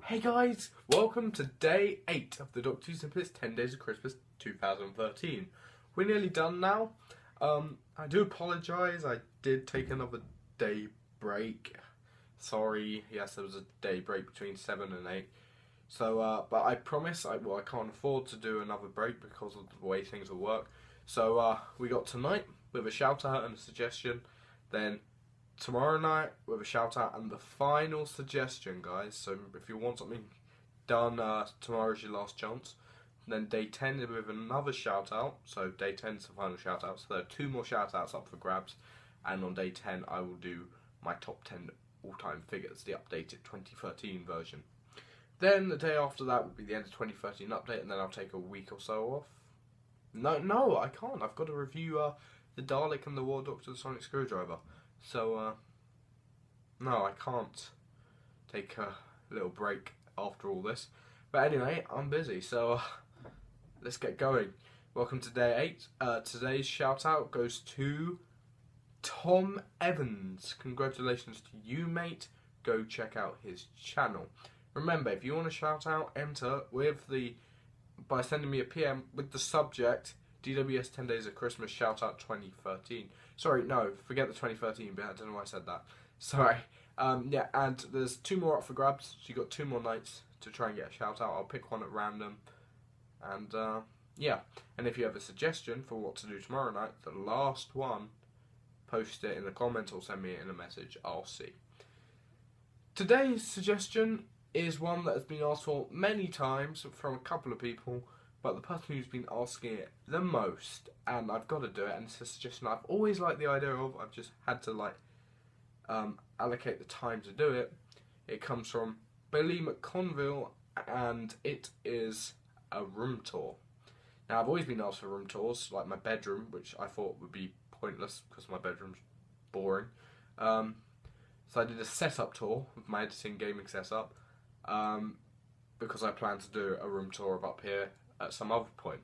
Hey guys, welcome to day 8 of the Dr. Simplest 10 Days of Christmas 2013. We're nearly done now. I do apologise, I did take another day break. Sorry, yes, there was a day break between 7 and 8. So, but I promise, I can't afford to do another break because of the way things will work. So, we got tonight with a shout out and a suggestion, then tomorrow night with a shout out and the final suggestion, guys. So if you want something done, tomorrow's your last chance. Then day 10 with another shout out. So day 10 is the final shout out. So there are 2 more shout outs up for grabs. And on day 10 I will do my top 10 all-time figures, the updated 2013 version. Then the day after that will be the end of 2013 update, and then I'll take a week or so off. No, I can't. I've got to review the Dalek and the War Doctor, the Sonic Screwdriver. So, no, I can't take a little break after all this. But anyway, I'm busy, so let's get going. Welcome to day 8. Today's shout out goes to Tom Evans. Congratulations to you, mate. Go check out his channel. Remember, if you want to shout out, enter by sending me a PM with the subject DWS 10 Days of Christmas Shout Out 2013. Sorry, no, forget the 2013 bit, I don't know why I said that. Sorry. Yeah, and there's 2 more up for grabs, so you got 2 more nights to try and get a shout out. I'll pick one at random. And yeah, and if you have a suggestion for what to do tomorrow night, the last one, post it in the comments or send me it in a message, I'll see. Today's suggestion is one that has been asked for many times from a couple of people, but the person who's been asking it the most, and I've got to do it, and it's a suggestion I've always liked the idea of, I've just had to allocate the time to do it. It comes from Billy McConville, and it is a room tour. Now, I've always been asked for room tours, like my bedroom, which I thought would be pointless because my bedroom's boring. So I did a setup tour with my editing gaming setup, because I plan to do a room tour of up here at some other point.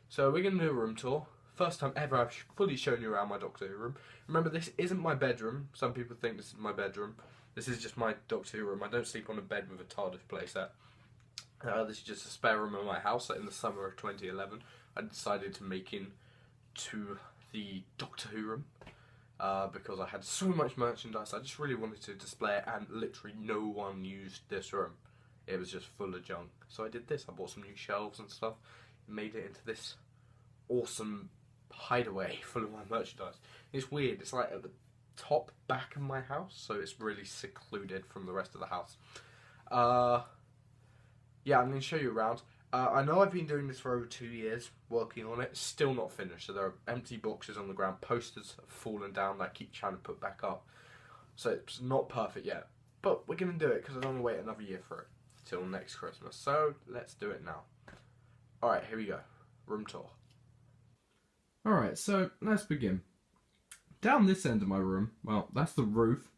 So we're going to do a room tour. First time ever I've fully shown you around my Doctor Who room. Remember, this isn't my bedroom. Some people think this is my bedroom. This is just my Doctor Who room. I don't sleep on a bed with a TARDIS playset. This is just a spare room in my house that in the summer of 2011 I decided to make into the Doctor Who room. Because I had so much merchandise, I just really wanted to display it, and literally no one used this room. It was just full of junk. So I did this. I bought some new shelves and stuff, made it into this awesome hideaway full of my merchandise. It's weird. It's like at the top back of my house, so it's really secluded from the rest of the house. Yeah, I'm going to show you around. I know I've been doing this for over 2 years, working on it, still not finished. So there are empty boxes on the ground, posters have fallen down that I keep trying to put back up. So it's not perfect yet, but we're going to do it because I don't want to wait another year for it, till next Christmas. So let's do it now. Alright, here we go. Room tour. Alright, so let's begin. Down this end of my room, well, that's the roof.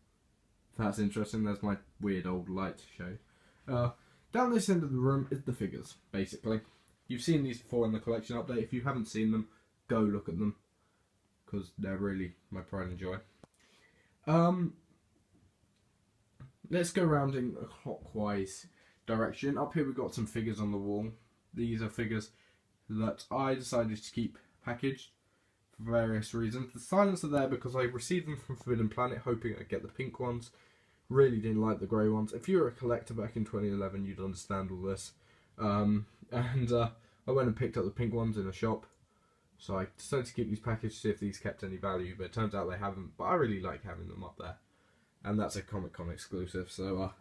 If that's interesting, there's my weird old light to show. Down this end of the room is the figures, basically. You've seen these before in the collection update. If you haven't seen them, go look at them, because they're really my pride and joy. Let's go round in a clockwise direction. Up here we've got some figures on the wall. These are figures that I decided to keep packaged for various reasons. The silence are there because I received them from Forbidden Planet, hoping I'd get the pink ones. Really didn't like the grey ones. If you were a collector back in 2011, you'd understand all this. I went and picked up the pink ones in a shop. So I decided to keep these packaged to see if these kept any value, but it turns out they haven't. But I really like having them up there. And that's a Comic-Con exclusive, so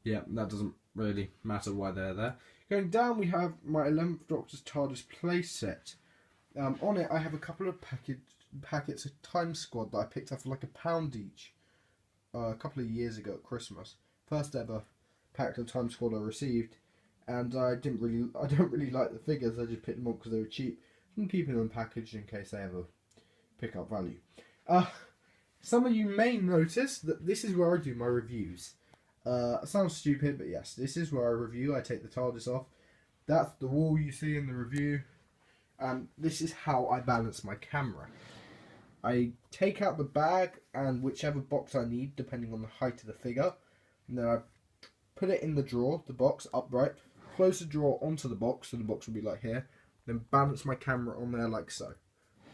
yeah, that doesn't really matter why they're there. Going down, we have my 11th Doctor's TARDIS playset. On it, I have a couple of packets of Time Squad that I picked up for like £1 each. A couple of years ago at Christmas. First ever pack of Time Squad I received, and I don't really like the figures. I just picked them up because they were cheap. I'm keeping them packaged in case they ever pick up value. Some of you may notice that this is where I do my reviews. It sounds stupid, but yes, this is where I review. I take the TARDIS off. That's the wall you see in the review, and this is how I balance my camera. I take out the bag and whichever box I need, depending on the height of the figure, and then I put it in the drawer, the box, upright, close the drawer onto the box, so the box will be like here, then balance my camera on there like so.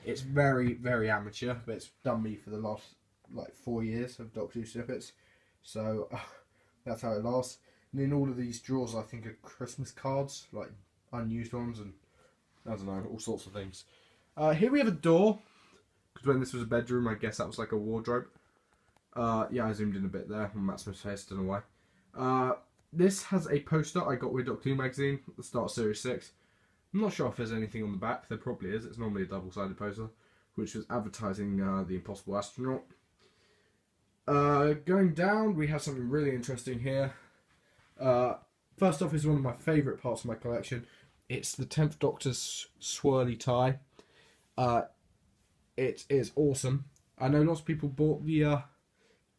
It's very, very amateur, but it's done me for the last like 4 years of Doctor Who snippets, so that's how it lasts. And in all of these drawers, I think, are Christmas cards, like unused ones, and I don't know, all sorts of things. Here we have a door, because when this was a bedroom, I guess that was like a wardrobe. Yeah, I zoomed in a bit there on Matt Smith's face, don't know why. This has a poster I got with Doctor Who magazine at the start of Series 6. I'm not sure if there's anything on the back, there probably is. It's normally a double-sided poster, which was advertising The Impossible Astronaut. Going down, we have something really interesting here. First off is one of my favourite parts of my collection. It's the 10th Doctor's swirly tie. It is awesome. I know lots of people bought the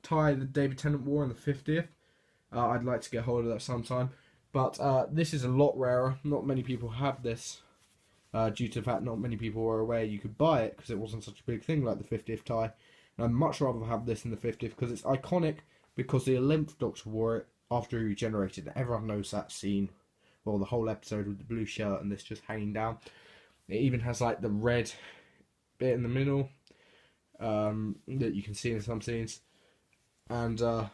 tie that David Tennant wore on the 50th. I'd like to get hold of that sometime. But this is a lot rarer. Not many people have this. Due to the fact not many people were aware you could buy it because it wasn't such a big thing like the 50th tie. And I'd much rather have this than the 50th because it's iconic because the 11th Doctor wore it after he regenerated. Everyone knows that scene. Well, the whole episode with the blue shirt and this just hanging down. It even has like the red bit in the middle that you can see in some scenes. And I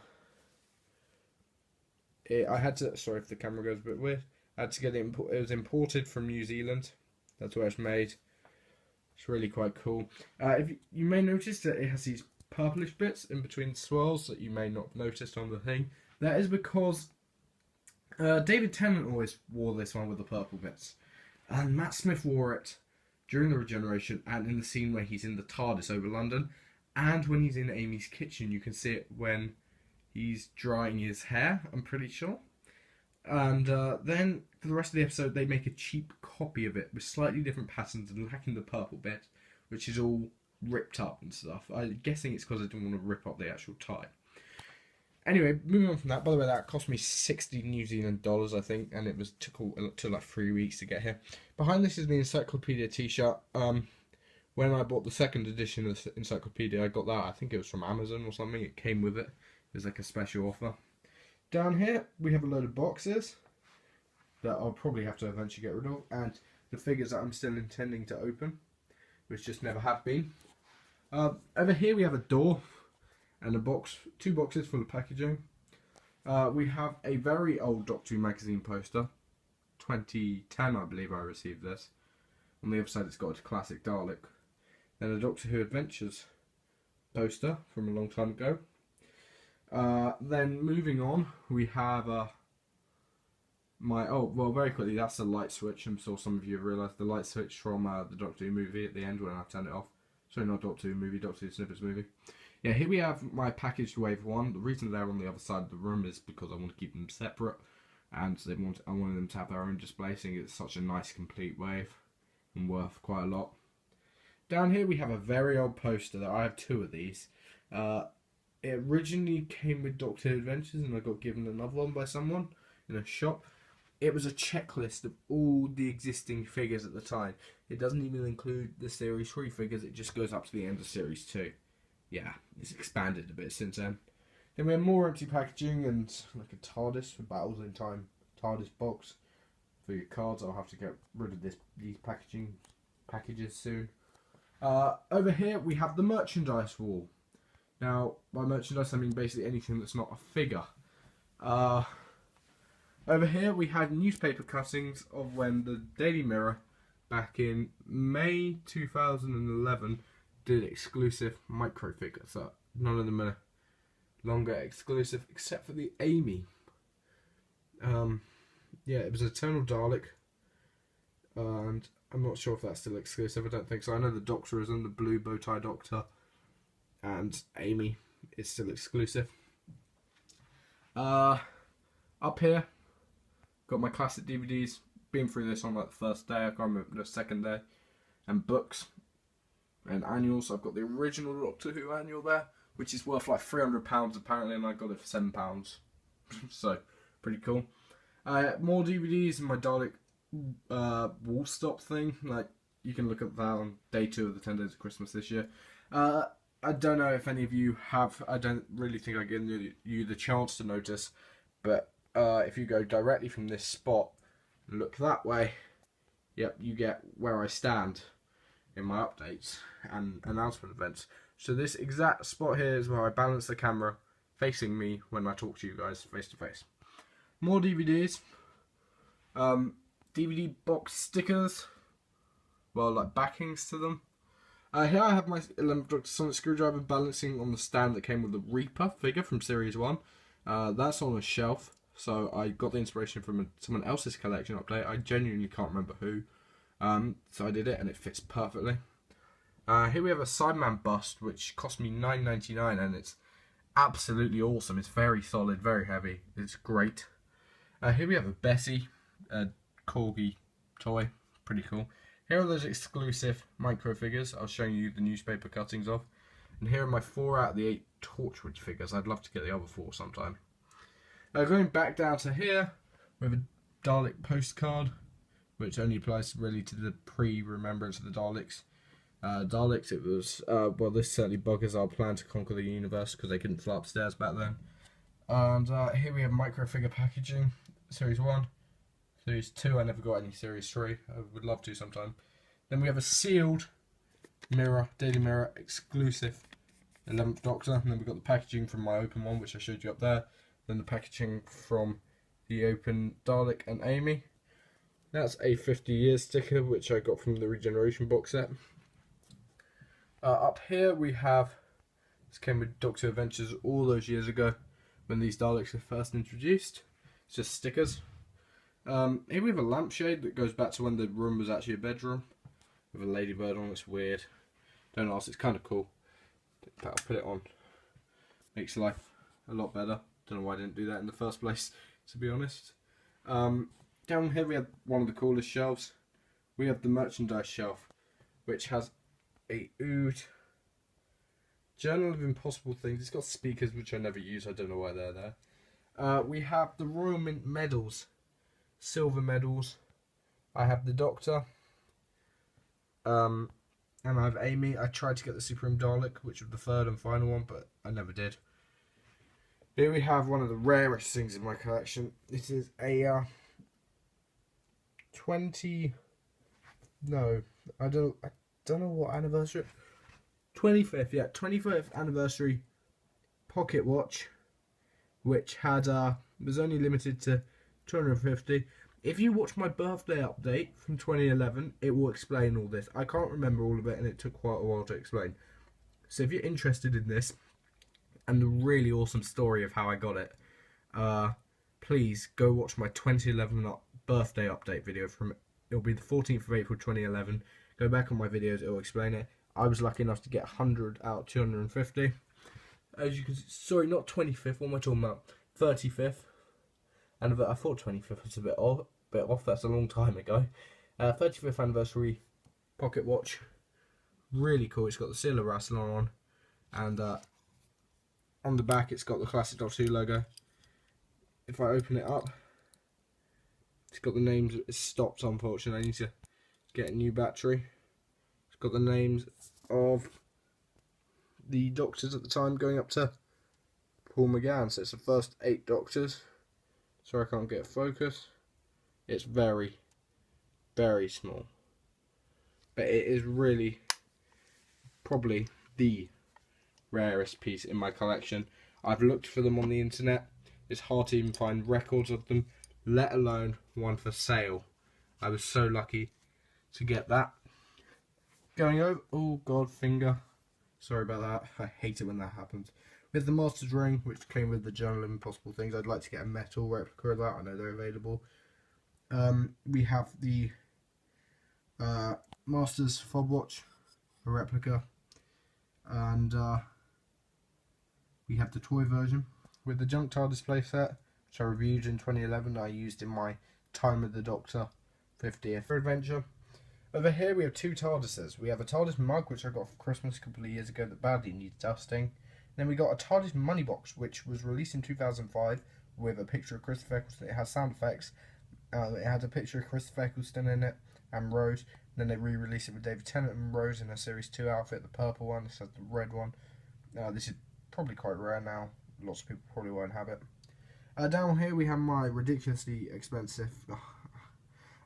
had to, sorry if the camera goes a bit weird, I had to get it, it was imported from New Zealand, that's where it's made. It's really quite cool. If you may notice that it has these purplish bits in between the swirls that you may not have noticed on the thing. That is because David Tennant always wore this one with the purple bits. And Matt Smith wore it during the regeneration and in the scene where he's in the TARDIS over London. And when he's in Amy's kitchen, you can see it when he's drying his hair, I'm pretty sure. And then, for the rest of the episode, they make a cheap copy of it with slightly different patterns and lacking the purple bit, which is all ripped up and stuff. I'm guessing it's because I didn't want to rip up the actual tie. Anyway, moving on from that, by the way, that cost me 60 New Zealand dollars, I think, and it was took like 3 weeks to get here. Behind this is the Encyclopedia t-shirt. When I bought the second edition of the Encyclopedia, I got that, I think it was from Amazon or something, it came with it. It was like a special offer. Down here, we have a load of boxes that I'll probably have to eventually get rid of, and the figures that I'm still intending to open, which just never have been. Over here we have a door and a box, 2 boxes full of packaging. We have a very old Doctor Who magazine poster, 2010 I believe I received this. On the other side it's got a classic Dalek. Then a Doctor Who Adventures poster from a long time ago. Then moving on, we have very quickly, that's the light switch. I'm sure some of you have realised the light switch from the Doctor Who movie at the end when I turned it off. Sorry, not Doctor Who movie, Doctor Who Snippets movie. Yeah, here we have my packaged Wave 1. The reason they're on the other side of the room is because I want to keep them separate, and I wanted them to have their own display, seeing it's such a nice complete wave and worth quite a lot. Down here we have a very old poster that I have 2 of these. It originally came with Doctor Who Adventures and I got given another one by someone in a shop. It was a checklist of all the existing figures at the time. It doesn't even include the Series 3 figures, it just goes up to the end of Series 2. Yeah, it's expanded a bit since then. Then we have more empty packaging and like a TARDIS for Battles in Time TARDIS box. For your cards, I'll have to get rid of these packages soon. Over here we have the merchandise wall. Now, by merchandise I mean basically anything that's not a figure. Over here we had newspaper cuttings of when the Daily Mirror, back in May 2011, did exclusive micro figures. So none of them are longer exclusive except for the Amy. Yeah, it was Eternal Dalek, and I'm not sure if that's still exclusive. I don't think so. I know the Doctor is in the blue bow tie Doctor, and Amy is still exclusive. Up here, got my classic DVDs. Been through this on like the first day, I can't remember the second day, and books and annuals. I've got the original Doctor Who annual there, which is worth like £300 apparently, and I got it for £7. So pretty cool. More DVDs and my Dalek wall stop thing. Like you can look at that on day 2 of the 10 Days of Christmas this year. I don't know if any of you have. I don't really think I gave you the chance to notice, but if you go directly from this spot and look that way, yep, you get where I stand in my updates and announcement events. So this exact spot here is where I balance the camera facing me when I talk to you guys face to face. More DVDs, DVD box stickers, well, like backings to them. Here I have my 11th Doctor Sonic screwdriver balancing on the stand that came with the Reaper figure from Series 1. That's on a shelf, so I got the inspiration from someone else's collection update. I genuinely can't remember who, so I did it and it fits perfectly. Here we have a Sideman bust, which cost me $9.99, and it's absolutely awesome. It's very solid, very heavy. It's great. Here we have a Bessie, a corgi toy, pretty cool. Here are those exclusive micro figures I'll show you the newspaper cuttings of. And here are my 4 out of the 8 Torchwood figures. I'd love to get the other 4 sometime. Going back down to here, we have a Dalek postcard, which only applies really to the pre-remembrance of the Daleks. Daleks, it was, well, this certainly buggers our plan to conquer the universe because they couldn't fly upstairs back then. And here we have micro figure packaging, Series 1. Series 2, I never got any Series 3. I would love to sometime. Then we have a sealed Mirror, Daily Mirror exclusive 11th Doctor. And then we've got the packaging from my open one, which I showed you up there. Then the packaging from the open Dalek and Amy. That's a 50 years sticker, which I got from the Regeneration box set. Up here we have, this came with Doctor Adventures all those years ago when these Daleks were first introduced. It's just stickers. Here we have a lampshade that goes back to when the room was actually a bedroom with a ladybird on. It's weird. Don't ask, it's kind of cool. I'll put it on. Makes life a lot better. Don't know why I didn't do that in the first place, to be honest. Down here we have one of the coolest shelves. We have the merchandise shelf, which has a Ood Journal of Impossible Things. It's got speakers, which I never use. I don't know why they're there. We have the Royal Mint medals. Silver medals. I have the Doctor. And I have Amy. I tried to get the Supreme Dalek, which was the 3rd and final one, but I never did. Here we have one of the rarest things in my collection. This is a 20... No, I don't know what anniversary. 25th, yeah, 25th anniversary pocket watch, which had was only limited to 250. If you watch my birthday update from 2011, it will explain all this. I can't remember all of it, and it took quite a while to explain. So if you're interested in this and the really awesome story of how I got it, please go watch my 2011 birthday update video. It'll be the 14th of April 2011. Go back on my videos, it will explain it. I was lucky enough to get 100 out of 250. As you can see, sorry, not 25th, what am I talking about? 35th. And I thought 25th was a bit off, that's a long time ago. 35th anniversary pocket watch. Really cool, it's got the seal of Rassilon on. And on the back it's got the classic Doctor Who logo. If I open it up, it's got the names, it's stopped unfortunately, I need to get a new battery. It's got the names of the Doctors at the time going up to Paul McGann, so it's the first 8 Doctors. Sorry I can't get a focus. It's very, very small. But it is really probably the rarest piece in my collection. I've looked for them on the internet. It's hard to even find records of them, let alone one for sale. I was so lucky to get that. Going over, oh god, finger. Sorry about that. I hate it when that happens. With the Master's Ring, which came with the Journal of Impossible Things, I'd like to get a metal replica of that. I know they're available. We have the Master's Fob Watch, a replica. And we have the toy version. With the Junk TARDIS playset, which I reviewed in 2011, I used in my Time of the Doctor 50th adventure. Over here we have 2 TARDISes. We have a TARDIS mug, which I got for Christmas a couple of years ago that badly needs dusting. Then we got a TARDIS money box, which was released in 2005 with a picture of Christopher Eccleston. It has sound effects. It had a picture of Christopher Eccleston in it and Rose. And then they re-released it with David Tennant and Rose in a Series 2 outfit, the purple one. This has the red one. This is probably quite rare now. Lots of people probably won't have it. Down here we have my ridiculously expensive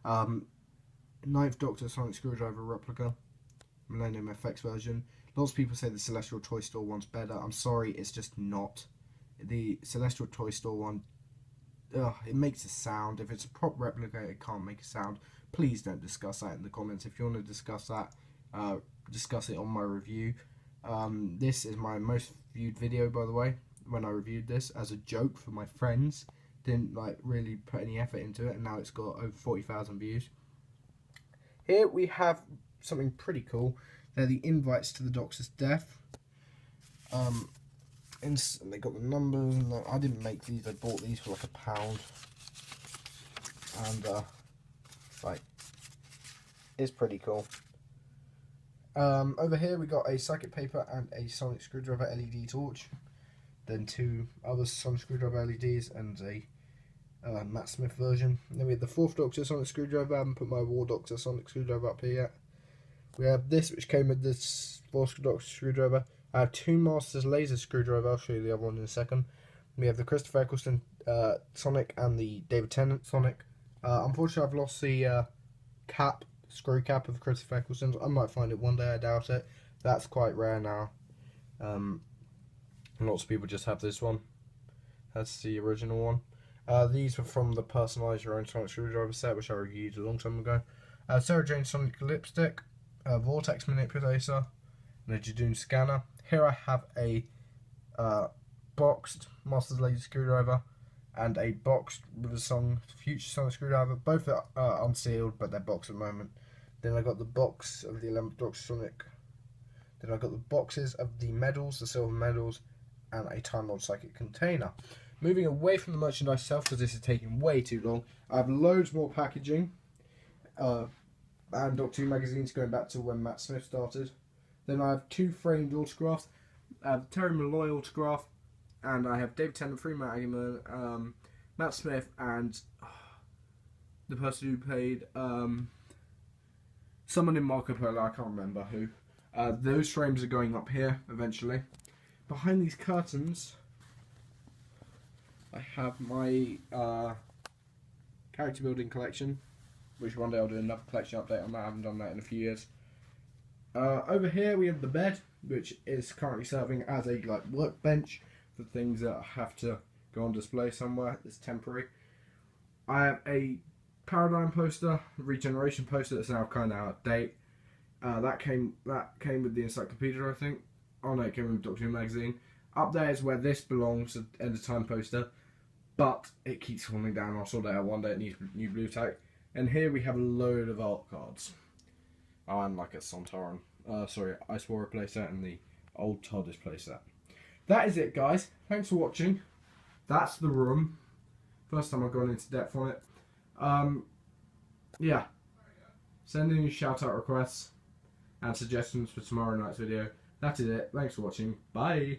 9th Doctor Sonic Screwdriver replica, Millennium FX version. Lots of people say the Celestial Toy Store one's better. I'm sorry, it's just not. The Celestial Toy Store one, it makes a sound. If it's a prop replica, it can't make a sound. Please don't discuss that in the comments. If you want to discuss that, discuss it on my review. This is my most viewed video, by the way, when I reviewed this as a joke for my friends. Didn't like really put any effort into it, and now it's got over 40,000 views. Here we have something pretty cool. They're the invites to the Doctor's death. And they got the numbers. And I didn't make these. I bought these for like £1. And like, it's pretty cool. Over here we got a circuit paper and a Sonic Screwdriver LED torch. Then 2 other Sonic Screwdriver LEDs and a Matt Smith version. Then we have the 4th Doctor Sonic Screwdriver. I haven't put my War Doctor Sonic Screwdriver up here yet. We have this, which came with this 4th Doctor Screwdriver. I have 2 Masters Laser Screwdriver. I'll show you the other one in a second. We have the Christopher Eccleston Sonic and the David Tennant Sonic. Unfortunately, I've lost the screw cap of Christopher Eccleston. I might find it one day, I doubt it. That's quite rare now. Lots of people just have this one. That's the original one. These were from the Personalise Your Own Sonic Screwdriver set, which I reviewed a long time ago. Sarah Jane Sonic Lipstick, a Vortex Manipulator, and a Jadoon Scanner. Here I have a boxed Masters Laser Screwdriver and a boxed with a Future Sonic Screwdriver. Both are unsealed, but they're boxed at the moment. Then I got the box of the 11th Doctor Sonic. Then I got the boxes of the medals, the silver medals, and a Time Lord Psychic container. Moving away from the merchandise itself, because this is taking way too long, I have loads more packaging and Doctor Who magazines going back to when Matt Smith started. Then I have 2 framed autographs. I have Terry Malloy autograph, and I have David Tennant, Freeman Agneman, Matt Smith, and the person who played someone in Marco Polo, I can't remember who. Those frames are going up here eventually. Behind these curtains, I have my character building collection, which one day I'll do another collection update on that. I haven't done that in a few years. Over here we have the bed, which is currently serving as a workbench for things that have to go on display somewhere. It's temporary. I have a Paradigm poster, Regeneration poster that's now kind of out of date. That came with the encyclopedia, I think. Oh no, it came with Doctor Who magazine. Up there is where this belongs, an End of Time poster, but it keeps falling down. I'll sort it out one day. It needs new blue tack. And here we have a load of art cards. Oh, and like a Sontaran, Ice Warrior playset and the old TARDIS playset. That is it, guys. Thanks for watching. That's the room. First time I've gone into depth on it. Yeah. Send in your shout out requests and suggestions for tomorrow night's video. That is it. Thanks for watching. Bye.